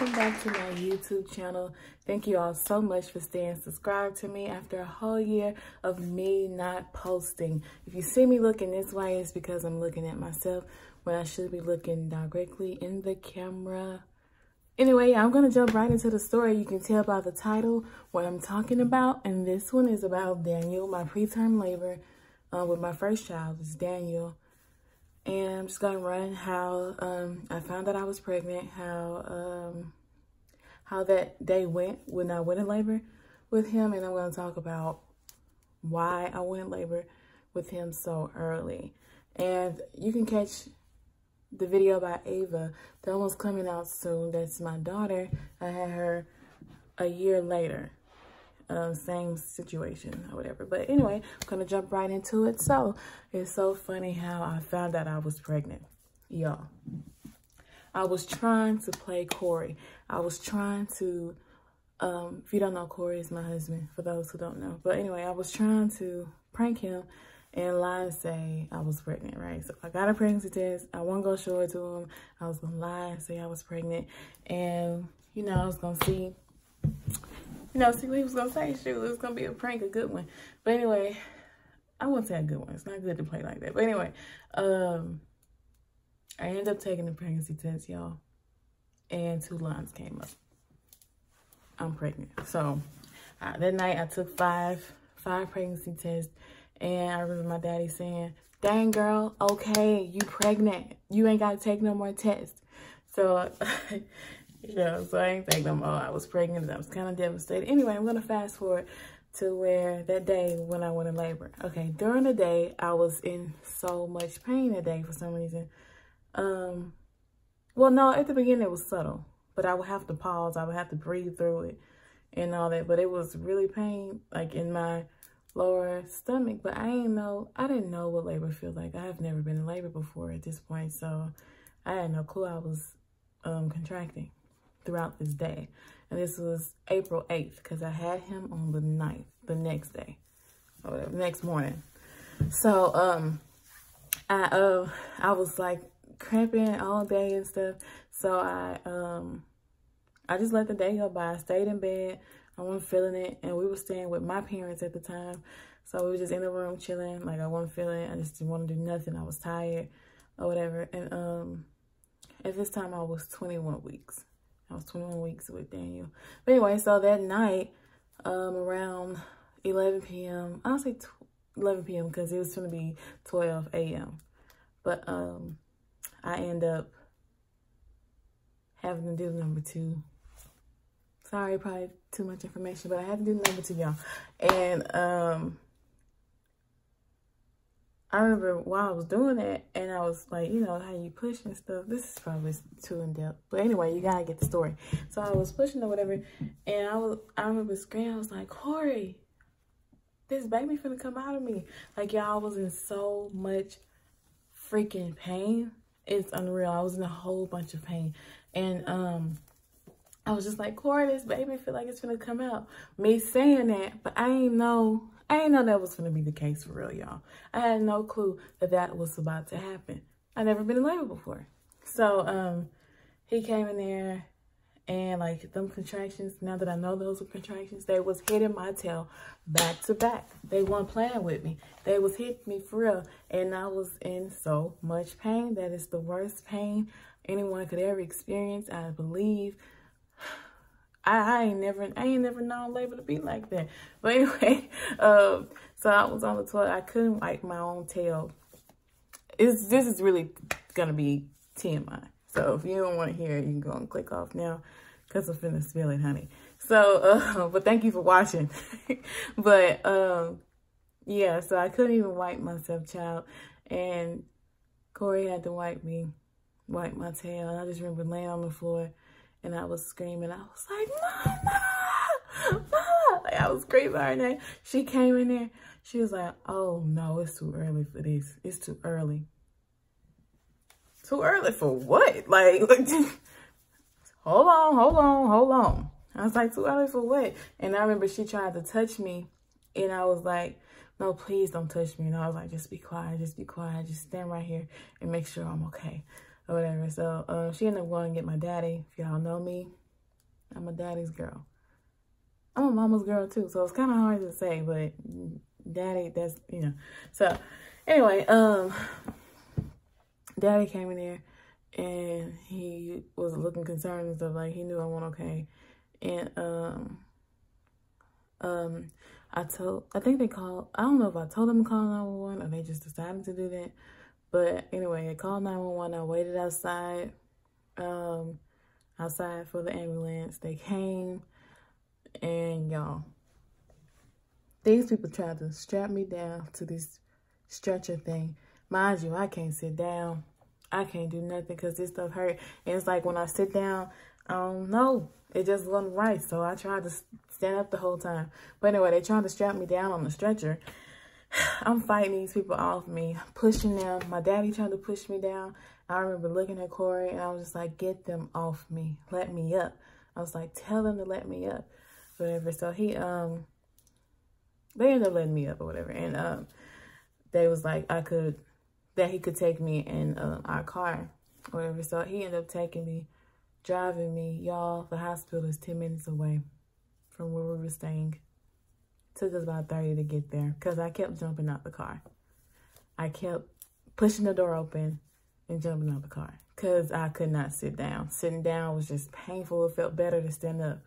welcome back to my YouTube channel. Thank you all so much for staying subscribed to me after a whole year of me not posting. If you see me looking this way, it's because I'm looking at myself when I should be looking directly in the camera. Anyway, I'm going to jump right into the story. You can tell by the title what I'm talking about, and this one is about Daniel, my preterm labor with my first child. It's Daniel. And I'm just going to run how I found that I was pregnant, how that day went when I went in labor with him. And I'm going to talk about why I went in labor with him so early. And you can catch the video by Ava. That one's coming out soon. That's my daughter. I had her a year later. Same situation or whatever. But anyway, I'm gonna jump right into it. So it's so funny how I found out I was pregnant, y'all. I was trying to play Corey. I was trying to if you don't know, Corey is my husband, for those who don't know. But anyway, I was trying to prank him and lie and say I was pregnant, right? So I got a pregnancy test. I wasn't gonna show it to him. I was gonna lie and say I was pregnant, and you know, I was gonna see what he was gonna say. Shoot, it was gonna be a prank, a good one. But anyway, I wouldn't say a good one. It's not good to play like that. But anyway, I ended up taking the pregnancy test, y'all, and 2 lines came up. I'm pregnant. So that night I took five pregnancy tests, and I remember my daddy saying, "Dang girl, okay, you pregnant. You ain't gotta take no more tests." So yeah, so I ain't take no more. I was pregnant and I was kind of devastated. Anyway, I'm going to fast forward to where that day when I went in labor. Okay, during the day, I was in so much pain that day for some reason. Well, no, at the beginning it was subtle, but I would have to pause. I would have to breathe through it and all that. But it was really pain, like in my lower stomach. But I didn't know what labor feels like. I have never been in labor before at this point, so I had no clue I was contracting throughout this day. And this was April 8th because I had him on the 9th, the next day, or whatever, next morning. So I was like cramping all day and stuff. So I just let the day go by. I stayed in bed. I wasn't feeling it, and we were staying with my parents at the time. So we were just in the room chilling. Like I wasn't feeling it. I just didn't want to do nothing. I was tired or whatever. And at this time I was 21 weeks. I was 21 weeks with Daniel. But anyway, so that night, around 11 p.m., I'll say 11 p.m. because it was going to be 12 a.m. But I end up having to do number 2. Sorry, probably too much information, but I had to do number 2, y'all. And I remember while I was doing that, and I was like, you know, how you push and stuff. This is probably too in-depth. But anyway, you gotta get the story. So I was pushing or whatever, and I remember screaming. I was like, Corey, this baby finna come out of me. Like, y'all, I was in so much freaking pain. It's unreal. I was in a whole bunch of pain. And I was just like, Corey, this baby feel like it's finna come out. Me saying that, but I ain't know that was going to be the case for real, y'all. I had no clue that was about to happen. I never been in labor before. So, he came in there, and like them contractions, now that I know those were contractions, they was hitting my tail back to back. They weren't playing with me. They was hitting me for real. And I was in so much pain. That is the worst pain anyone could ever experience, I believe. I ain't never known labor to be like that. But anyway, so I was on the toilet. I couldn't wipe my own tail. This is really gonna be TMI. So if you don't want to hear it, you can go and click off now because I'm finna spill it, honey. So, but thank you for watching. But yeah, so I couldn't even wipe myself, child. And Corey had to wipe my tail. And I just remember laying on the floor. And I was screaming. I was like, Mama, Mama. Like, I was screaming her name. She came in there. She was like, oh, no, it's too early for this. It's too early. Too early for what? Like hold on. I was like, too early for what? And I remember she tried to touch me. And I was like, no, please don't touch me. And I was like, just be quiet. Just be quiet. Just stand right here and make sure I'm okay. Or whatever. So she ended up going to get my daddy. If y'all know me, I'm a daddy's girl. I'm a mama's girl too, so it's kind of hard to say, but daddy, that's, you know. So anyway, daddy came in there and he was looking concerned and stuff, like he knew I wasn't okay. And I think they called, I don't know if I told them to call 911 or they just decided to do that. But anyway, they called 911. I waited outside, outside for the ambulance. They came, and y'all, these people tried to strap me down to this stretcher thing. Mind you, I can't sit down. I can't do nothing because this stuff hurt. And it's like when I sit down, I don't know. It just wasn't right. So I tried to stand up the whole time. But anyway, they tried to strap me down on the stretcher. I'm fighting these people off me, pushing them. My daddy tried to push me down. I remember looking at Corey and I was just like, get them off me. Let me up. I was like, tell them to let me up. Whatever. So they ended up letting me up or whatever. And they was like, that he could take me in our car or whatever. So he ended up taking me, driving me. Y'all, the hospital is 10 minutes away from where we were staying. Took us about 30 to get there because I kept jumping out the car. I kept pushing the door open and jumping out the car because I could not sit down. Sitting down was just painful. It felt better to stand up.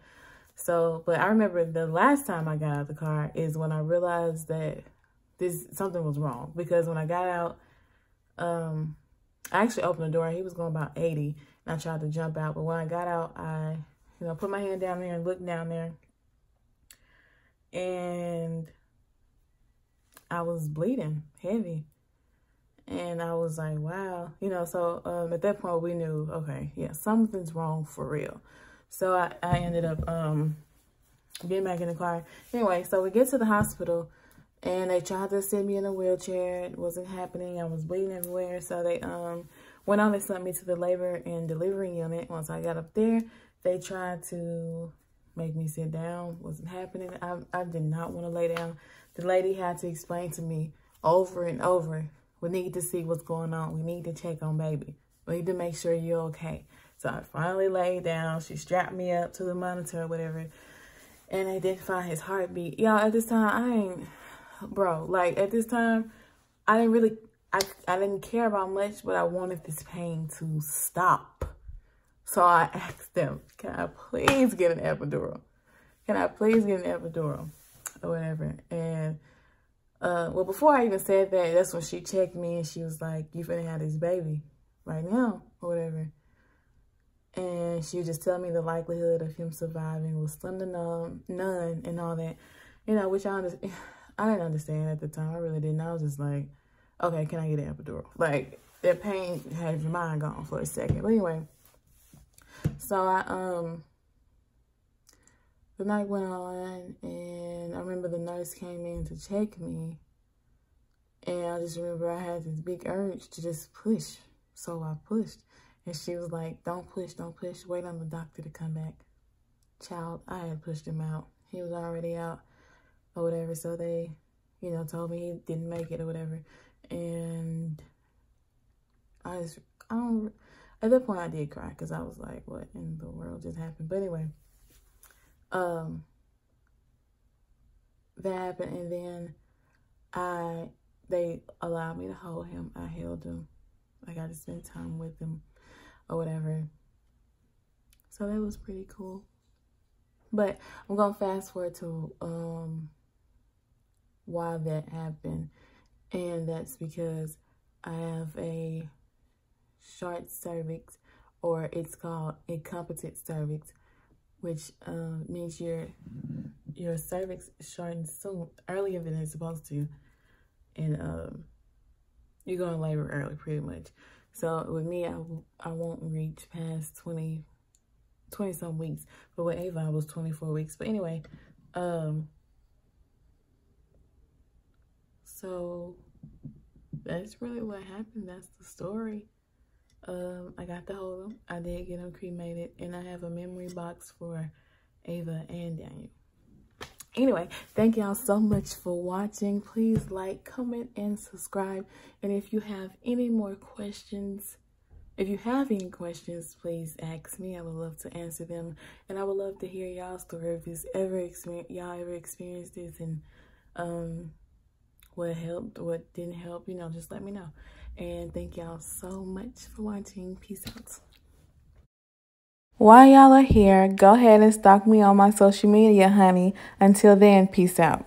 So, but I remember the last time I got out of the car is when I realized that something was wrong, because when I got out, I actually opened the door. He was going about 80 and I tried to jump out. But when I got out, I, put my hand down there and looked down there. And I was bleeding heavy. And I was like, wow. So at that point we knew, okay, yeah, something's wrong for real. So I ended up getting back in the car. Anyway, so we get to the hospital and they tried to send me in a wheelchair. It wasn't happening. I was bleeding everywhere. So they went on and sent me to the labor and delivery unit. Once I got up there, they tried to make me sit down. Wasn't happening. I did not want to lay down. The lady had to explain to me over and over, we need to see what's going on. We need to check on baby. We need to make sure you're okay. So I finally laid down. She strapped me up to the monitor or whatever. And they didn't find his heartbeat. Y'all, at this time, at this time, I didn't care about much, but I wanted this pain to stop. So I asked them, can I please get an epidural? Can I please get an epidural? Or whatever. And, well, before I even said that, that's when she checked me and she was like, you finna have this baby right now, or whatever. And she was just telling me the likelihood of him surviving was slim to none and all that, which I didn't understand at the time. I really didn't. I was just like, okay, can I get an epidural? Like, that pain had your mind gone for a second. But anyway, so the night went on and I remember the nurse came in to check me. And I just remember I had this big urge to just push. So I pushed. And she was like, don't push, wait on the doctor to come back. Child, I had pushed him out. He was already out or whatever. So they, told me he didn't make it or whatever. And at that point I did cry because I was like, what in the world just happened? But anyway, that happened. And then they allowed me to hold him. I held him. I got to spend time with him or whatever. So that was pretty cool. But I'm going to fast forward to why that happened. And that's because I have a short cervix, or it's called incompetent cervix, which means your cervix shortens soon, earlier than it's supposed to. And you're going to labor early, pretty much. So with me, I won't reach past 20 some weeks. But with Ava, I was 24 weeks. But anyway, so that's really what happened. That's the story. I got to hold him. I did get him cremated. And I have a memory box for Ava and Daniel. Anyway, thank y'all so much for watching. Please like, comment, and subscribe. And if you have any more questions If you have any questions, please ask me. I would love to answer them. And I would love to hear y'all's story if y'all ever experienced this, and what helped, what didn't help, you know, just let me know. And thank y'all so much for watching. Peace out. While y'all are here, go ahead and stalk me on my social media, honey. Until then, peace out.